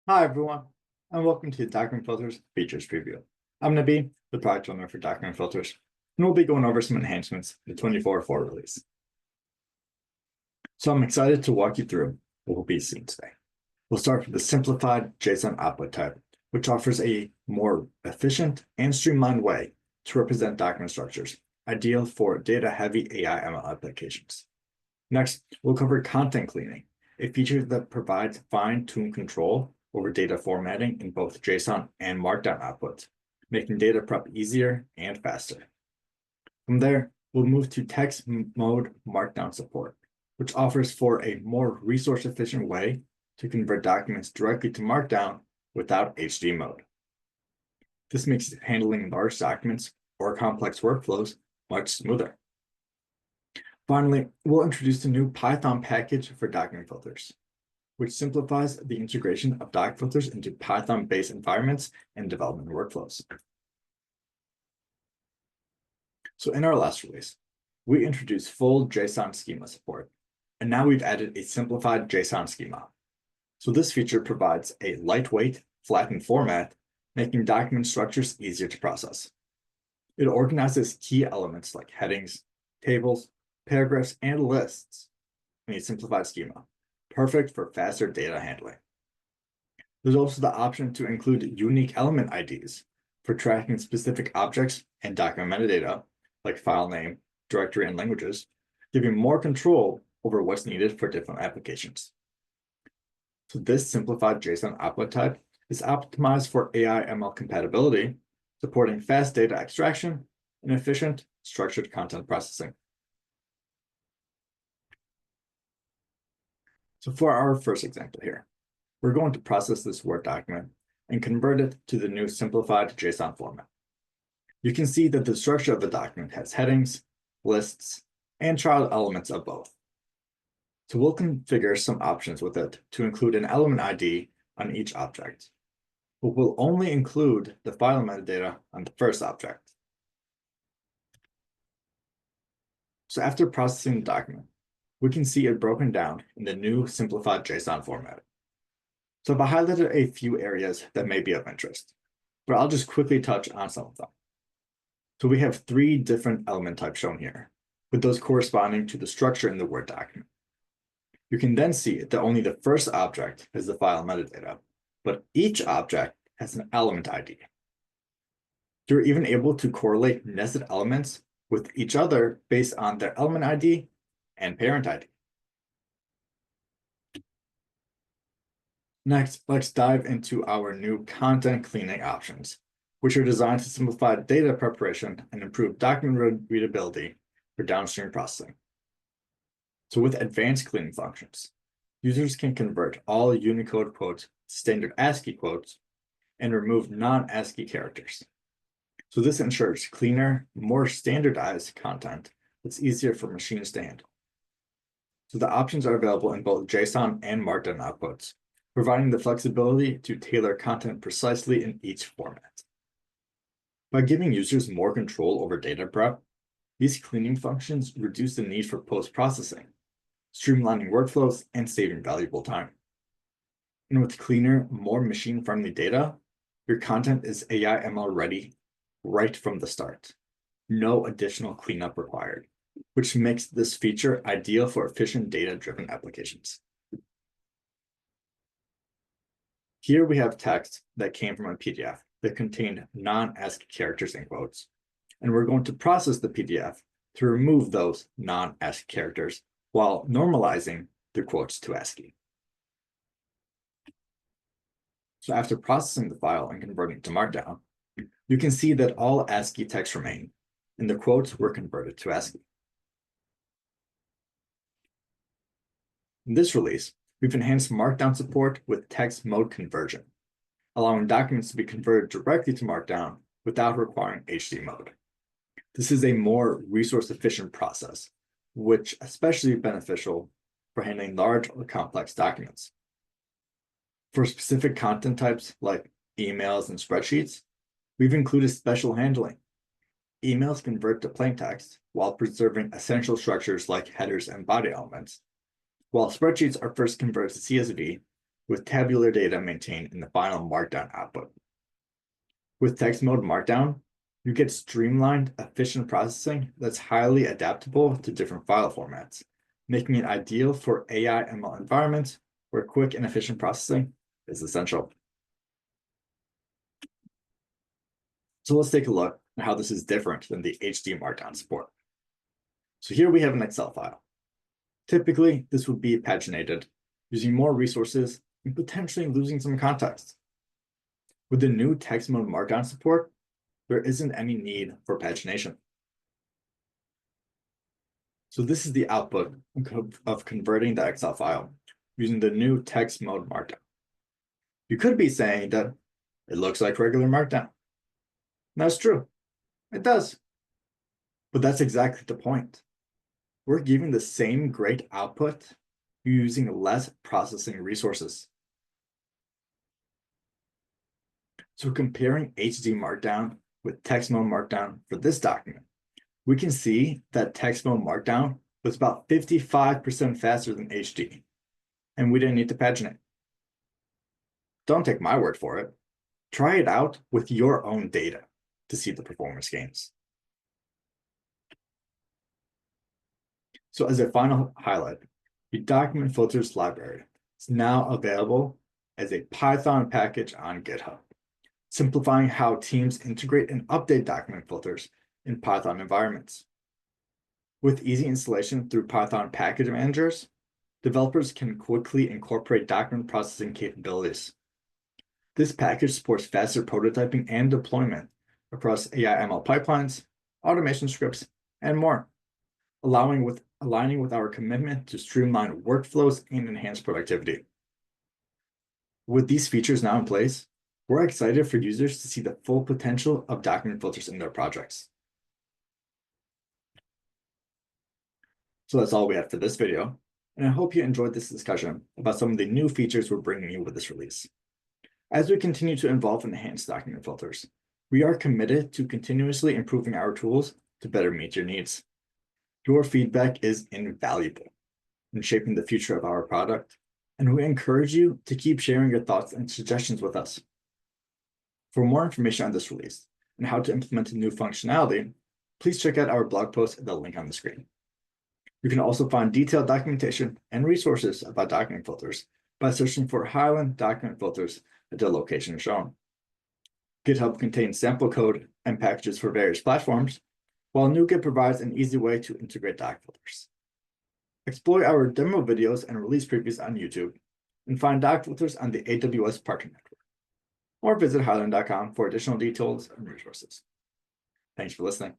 Hi, everyone, and welcome to Document Filters Features Preview. I'm Nabi, the product owner for Document Filters, and we'll be going over some enhancements in the 24.4 release. So I'm excited to walk you through what we'll be seeing today. We'll start with the simplified JSON output type, which offers a more efficient and streamlined way to represent document structures, ideal for data-heavy AI ML applications. Next, we'll cover content cleaning, a feature that provides fine-tuned control over data formatting in both JSON and Markdown outputs, making data prep easier and faster. From there, we'll move to text mode Markdown support, which offers for a more resource-efficient way to convert documents directly to Markdown without HD mode. This makes handling large documents or complex workflows much smoother. Finally, we'll introduce a new Python package for document filters, which simplifies the integration of doc filters into Python-based environments and development workflows. So in our last release, we introduced full JSON schema support, and now we've added a simplified JSON schema. So this feature provides a lightweight, flattened format, making document structures easier to process. It organizes key elements like headings, tables, paragraphs, and lists in a simplified schema, perfect for faster data handling. There's also the option to include unique element IDs for tracking specific objects and document metadata, like file name, directory, and languages, giving more control over what's needed for different applications. So this simplified JSON output type is optimized for AI ML compatibility, supporting fast data extraction and efficient structured content processing. So for our first example here, we're going to process this Word document and convert it to the new simplified JSON format. You can see that the structure of the document has headings, lists, and child elements of both. So we'll configure some options with it to include an element ID on each object, but we'll only include the file metadata on the first object. So after processing the document, we can see it broken down in the new simplified JSON format. So I've highlighted a few areas that may be of interest, but I'll just quickly touch on some of them. So we have 3 different element types shown here, with those corresponding to the structure in the Word document. You can then see that only the first object has the file metadata, but each object has an element ID. You're even able to correlate nested elements with each other based on their element ID and parent ID. Next, let's dive into our new content cleaning options, which are designed to simplify data preparation and improve document readability for downstream processing. So with advanced cleaning functions, users can convert all Unicode quotes to standard ASCII quotes and remove non-ASCII characters. So this ensures cleaner, more standardized content that's easier for machines to handle. So the options are available in both JSON and Markdown outputs, providing the flexibility to tailor content precisely in each format. By giving users more control over data prep, these cleaning functions reduce the need for post-processing, streamlining workflows and saving valuable time. And with cleaner, more machine-friendly data, your content is AI ML ready right from the start. No additional cleanup required, which makes this feature ideal for efficient data-driven applications. Here we have text that came from a PDF that contained non-ASCII characters and quotes, and we're going to process the PDF to remove those non-ASCII characters while normalizing the quotes to ASCII. So after processing the file and converting it to Markdown, you can see that all ASCII text remained, and the quotes were converted to ASCII. In this release, we've enhanced Markdown support with text mode conversion, allowing documents to be converted directly to Markdown without requiring HD mode. This is a more resource-efficient process, which is especially beneficial for handling large or complex documents. For specific content types like emails and spreadsheets, we've included special handling. Emails convert to plain text while preserving essential structures like headers and body elements, while spreadsheets are first converted to CSV with tabular data maintained in the final Markdown output. With text mode Markdown, you get streamlined, efficient processing that's highly adaptable to different file formats, making it ideal for AI ML environments where quick and efficient processing is essential. So let's take a look at how this is different than the HD Markdown support. So here we have an Excel file. Typically, this would be paginated, using more resources and potentially losing some context. With the new text mode Markdown support, there isn't any need for pagination. So this is the output of converting the Excel file using the new text mode Markdown. You could be saying that it looks like regular Markdown. That's true, it does. But that's exactly the point. We're giving the same great output using less processing resources. So comparing HD Markdown with text mode Markdown for this document, we can see that text mode Markdown was about 55% faster than HD, and we didn't need to paginate. Don't take my word for it. Try it out with your own data to see the performance gains. So as a final highlight, the Document Filters library is now available as a Python package on GitHub, simplifying how teams integrate and update document filters in Python environments. With easy installation through Python package managers, developers can quickly incorporate document processing capabilities. This package supports faster prototyping and deployment across AI ML pipelines, automation scripts, and more, aligning with our commitment to streamline workflows and enhance productivity. With these features now in place, we're excited for users to see the full potential of document filters in their projects. So that's all we have for this video, and I hope you enjoyed this discussion about some of the new features we're bringing you with this release. As we continue to evolve and enhance document filters, we are committed to continuously improving our tools to better meet your needs. Your feedback is invaluable in shaping the future of our product, and we encourage you to keep sharing your thoughts and suggestions with us. For more information on this release and how to implement new functionality, please check out our blog post at the link on the screen. You can also find detailed documentation and resources about document filters by searching for Hyland Document Filters at the location shown. GitHub contains sample code and packages for various platforms, while NuGet provides an easy way to integrate doc filters. Explore our demo videos and release previews on YouTube, and find doc filters on the AWS Partner Network, or visit Hyland.com for additional details and resources. Thanks for listening.